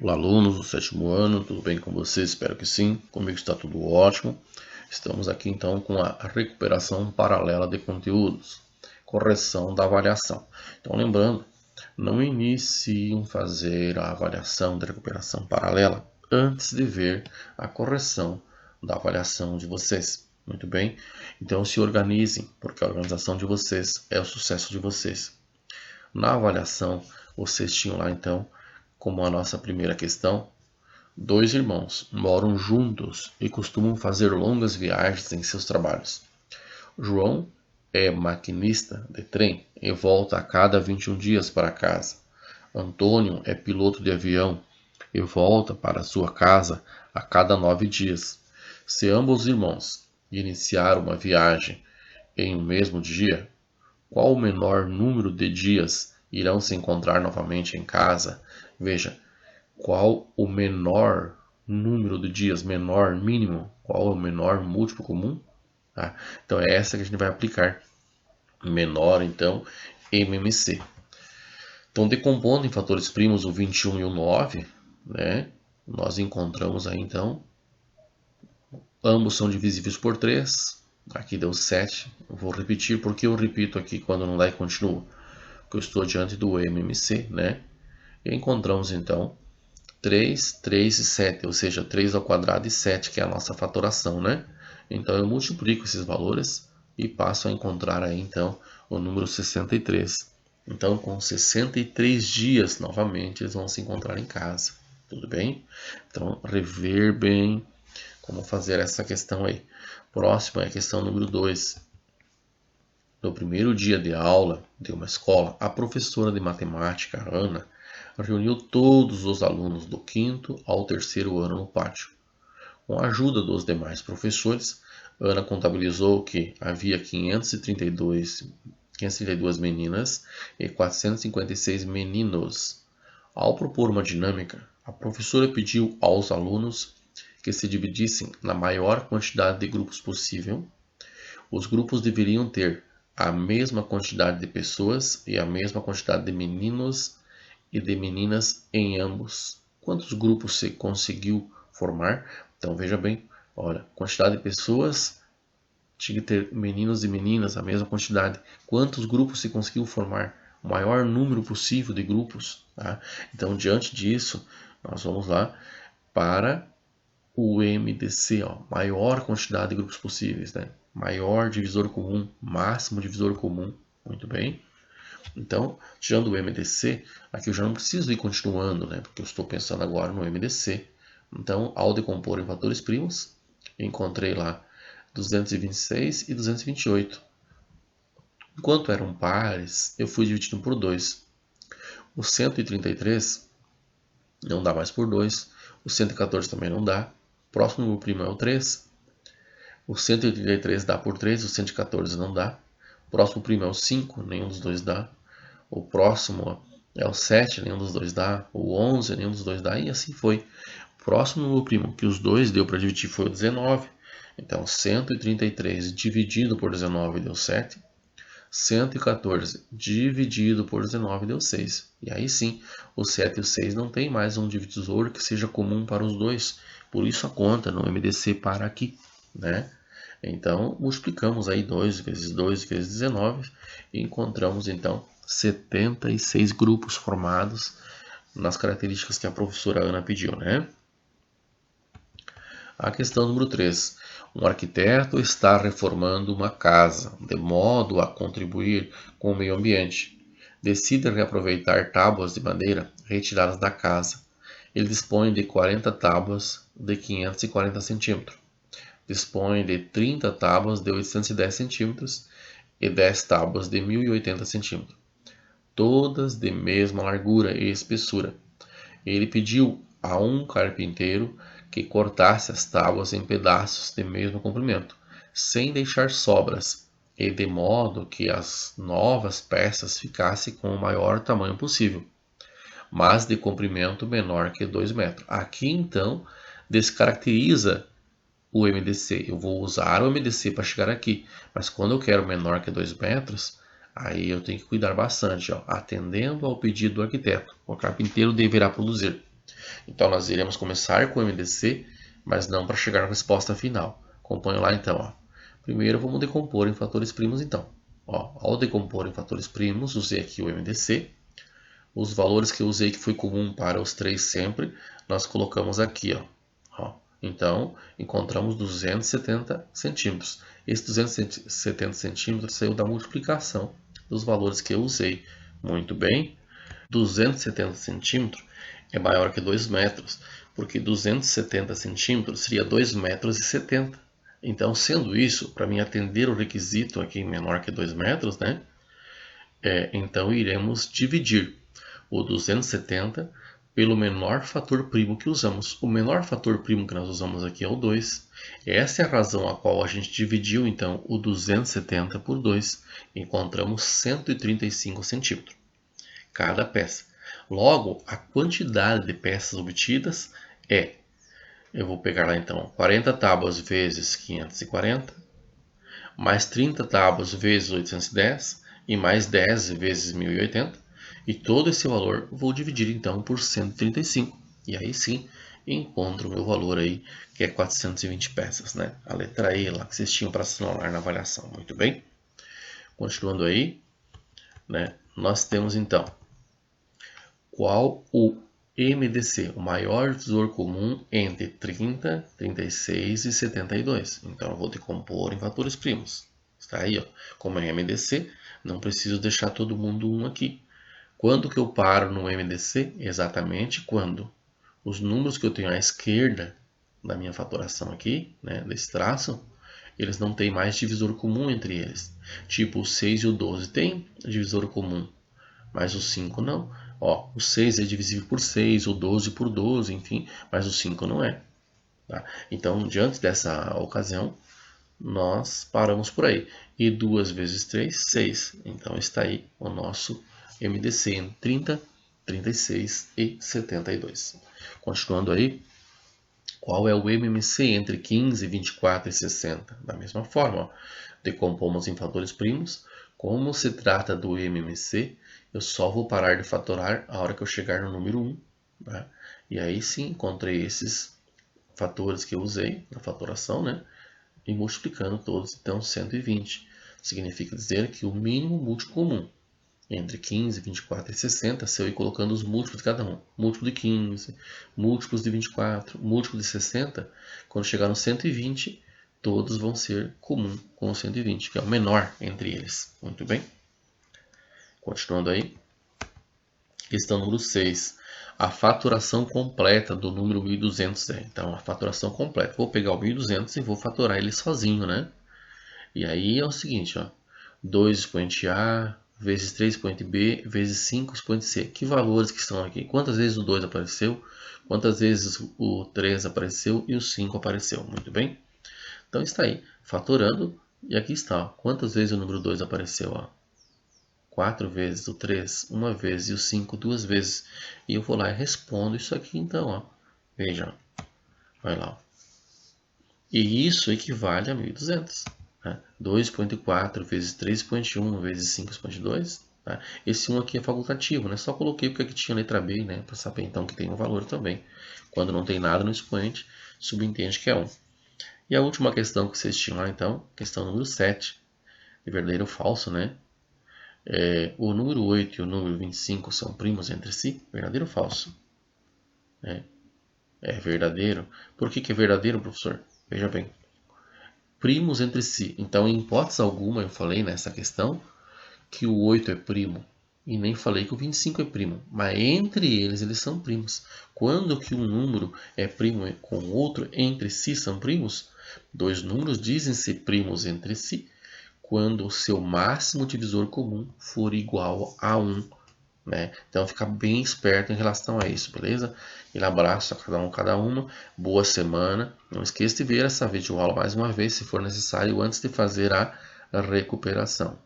Olá, alunos do sétimo ano, tudo bem com vocês? Espero que sim. Comigo está tudo ótimo. Estamos aqui então com a recuperação paralela de conteúdos, correção da avaliação. Então, lembrando, não iniciem fazer a avaliação de recuperação paralela antes de ver a correção da avaliação de vocês. Muito bem? Então, se organizem, porque a organização de vocês é o sucesso de vocês. Na avaliação, vocês tinham lá então, como a nossa primeira questão, dois irmãos moram juntos e costumam fazer longas viagens em seus trabalhos. João é maquinista de trem e volta a cada 21 dias para casa. Antônio é piloto de avião e volta para sua casa a cada 9 dias. Se ambos os irmãos iniciaram uma viagem em um mesmo dia, qual o menor número de dias irão se encontrar novamente em casa? Veja, qual o menor número de dias, menor, mínimo, qual é o menor múltiplo comum? Tá? Então é essa que a gente vai aplicar. Menor, então, MMC. Então, decompondo em fatores primos o 21 e o 9, né, nós encontramos aí, então, ambos são divisíveis por 3. Aqui deu 7. Eu vou repetir porque eu repito aqui quando não dá e continuo. Porque eu estou diante do MMC, né? E encontramos, então, 3, 3 e 7, ou seja, 3 ao quadrado e 7, que é a nossa fatoração, né? Então, eu multiplico esses valores e passo a encontrar aí, então, o número 63. Então, com 63 dias, novamente, eles vão se encontrar em casa. Tudo bem? Então, rever bem como fazer essa questão aí. Próxima é a questão número 2. No primeiro dia de aula de uma escola, a professora de matemática, Ana, reuniu todos os alunos do 5º ao 3º ano no pátio. Com a ajuda dos demais professores, Ana contabilizou que havia 532 meninas e 456 meninos. Ao propor uma dinâmica, a professora pediu aos alunos que se dividissem na maior quantidade de grupos possível. Os grupos deveriam ter a mesma quantidade de pessoas e a mesma quantidade de meninos e de meninas em ambos. Quantos grupos se conseguiu formar? Então veja bem, olha, quantidade de pessoas tinha que ter meninos e meninas, a mesma quantidade. Quantos grupos se conseguiu formar? O maior número possível de grupos. Tá? Então, diante disso, nós vamos lá para o MDC, ó, maior quantidade de grupos possíveis, né? Maior divisor comum, máximo divisor comum. Muito bem. Então, tirando o MDC, aqui eu já não preciso ir continuando, né? Porque eu estou pensando agora no MDC. Então, ao decompor em fatores primos, encontrei lá 226 e 228. Enquanto eram pares, eu fui dividindo por 2. O 133 não dá mais por 2. O 114 também não dá. O próximo número primo é o 3. O 183 dá por 3, o 114 não dá. O próximo primo é o 5, nenhum dos dois dá. O próximo é o 7, nenhum dos dois dá. O 11, nenhum dos dois dá. E assim foi. O próximo número primo que os dois deu para dividir foi o 19. Então, 133 dividido por 19 deu 7. 114 dividido por 19 deu 6. E aí sim, o 7 e o 6 não tem mais um divisor que seja comum para os dois. Por isso a conta no MDC para aqui, né? Então, multiplicamos aí 2 vezes 2 vezes 19 e encontramos então 76 grupos formados nas características que a professora Ana pediu, né? A questão número 3. Um arquiteto está reformando uma casa, de modo a contribuir com o meio ambiente. Decide reaproveitar tábuas de madeira retiradas da casa. Ele dispõe de 40 tábuas de 540 cm. Dispõe de 30 tábuas de 810 cm e 10 tábuas de 1080 cm. Todas de mesma largura e espessura. Ele pediu a um carpinteiro que cortasse as tábuas em pedaços de mesmo comprimento, sem deixar sobras, e de modo que as novas peças ficassem com o maior tamanho possível, mas de comprimento menor que 2 metros. Aqui então descaracteriza o MDC. Eu vou usar o MDC para chegar aqui, mas quando eu quero menor que 2 metros, aí eu tenho que cuidar bastante, ó, atendendo ao pedido do arquiteto. O carpinteiro deverá produzir Então nós iremos começar com o MDC, mas não para chegar na resposta final. Acompanhe lá então. Ó. Primeiro vamos decompor em fatores primos então. Ó, ao decompor em fatores primos, usei aqui o MDC. Os valores que eu usei que foi comum para os três sempre, nós colocamos aqui. Ó. Então, encontramos 270 centímetros. Esse 270 centímetros saiu da multiplicação dos valores que eu usei. Muito bem. 270 centímetros é maior que 2 metros, porque 270 centímetros seria 2 metros e 70. Então, sendo isso, para mim atender o requisito aqui menor que 2 metros, né? Então iremos dividir o 270 pelo menor fator primo que usamos. O menor fator primo que nós usamos aqui é o 2. Essa é a razão a qual a gente dividiu então o 270 por 2. Encontramos 135 centímetros cada peça. Logo, a quantidade de peças obtidas é, eu vou pegar lá então, 40 tábuas vezes 540, mais 30 tábuas vezes 810 e mais 10 vezes 1080. E todo esse valor vou dividir então por 135. E aí sim, encontro o meu valor aí, que é 420 peças, né? A letra E lá que vocês tinham para assinalar na avaliação. Muito bem? Continuando aí, né? Nós temos então qual o MDC, o maior divisor comum entre 30, 36 e 72. Então eu vou decompor em fatores primos. Está aí, ó. Como é MDC, não preciso deixar todo mundo 1 aqui. Quando que eu paro no MDC? Exatamente quando os números que eu tenho à esquerda da minha fatoração aqui, né, desse traço, eles não têm mais divisor comum entre eles. Tipo, o 6 e o 12 tem divisor comum, mas o 5 não. Ó, o 6 é divisível por 6, o 12 por 12, enfim, mas o 5 não é. Tá? Então, diante dessa ocasião, nós paramos por aí. E 2 vezes 3, 6. Então, está aí o nosso MDC em 30, 36 e 72. Continuando aí, qual é o MMC entre 15, 24 e 60? Da mesma forma, ó, decompomos em fatores primos. Como se trata do MMC, eu só vou parar de fatorar a hora que eu chegar no número 1. Tá? E aí sim, encontrei esses fatores que eu usei na fatoração, né? E multiplicando todos, então 120. Significa dizer que o mínimo múltiplo comum entre 15, 24 e 60, se eu ir colocando os múltiplos de cada um. Múltiplo de 15, múltiplos de 24, múltiplo de 60, quando chegar no 120, todos vão ser comum com o 120, que é o menor entre eles. Muito bem? Continuando aí. Questão número 6. A faturação completa do número 1200 é. Então, a faturação completa. Vou pegar o 1200 e vou fatorar ele sozinho, né? E aí é o seguinte, ó. 2 expoente A vezes 3 expoente B vezes 5 expoente C. Que valores que estão aqui? Quantas vezes o 2 apareceu? Quantas vezes o 3 apareceu? E o 5 apareceu. Muito bem? Então está aí. Fatorando. E aqui está. Ó. Quantas vezes o número 2 apareceu? Ó? 4 vezes o 3, uma vez, e o 5, 2 vezes. E eu vou lá e respondo isso aqui então, ó. Veja, vai lá. E isso equivale a 1200. Né? 2,4 vezes 3,1 vezes 5,2. Tá? Esse 1 aqui é facultativo, né? Só coloquei porque aqui tinha letra B, né? Para saber então que tem um valor também. Quando não tem nada no expoente, subentende que é 1. E a última questão que vocês tinham lá então, questão número 7, de verdadeiro ou falso, né? O número 8 e o número 25 são primos entre si? Verdadeiro ou falso? É verdadeiro. Por que é verdadeiro, professor? Veja bem. Primos entre si. Então, em hipótese alguma, eu falei nessa questão que o 8 é primo. E nem falei que o 25 é primo. Mas entre eles são primos. Quando que um número é primo com o outro, entre si são primos? Dois números dizem ser primos entre si quando o seu máximo divisor comum for igual a 1. Né? Então fica bem esperto em relação a isso, beleza? Um abraço a cada uma, boa semana. Não esqueça de ver essa videoaula mais uma vez, se for necessário, antes de fazer a recuperação.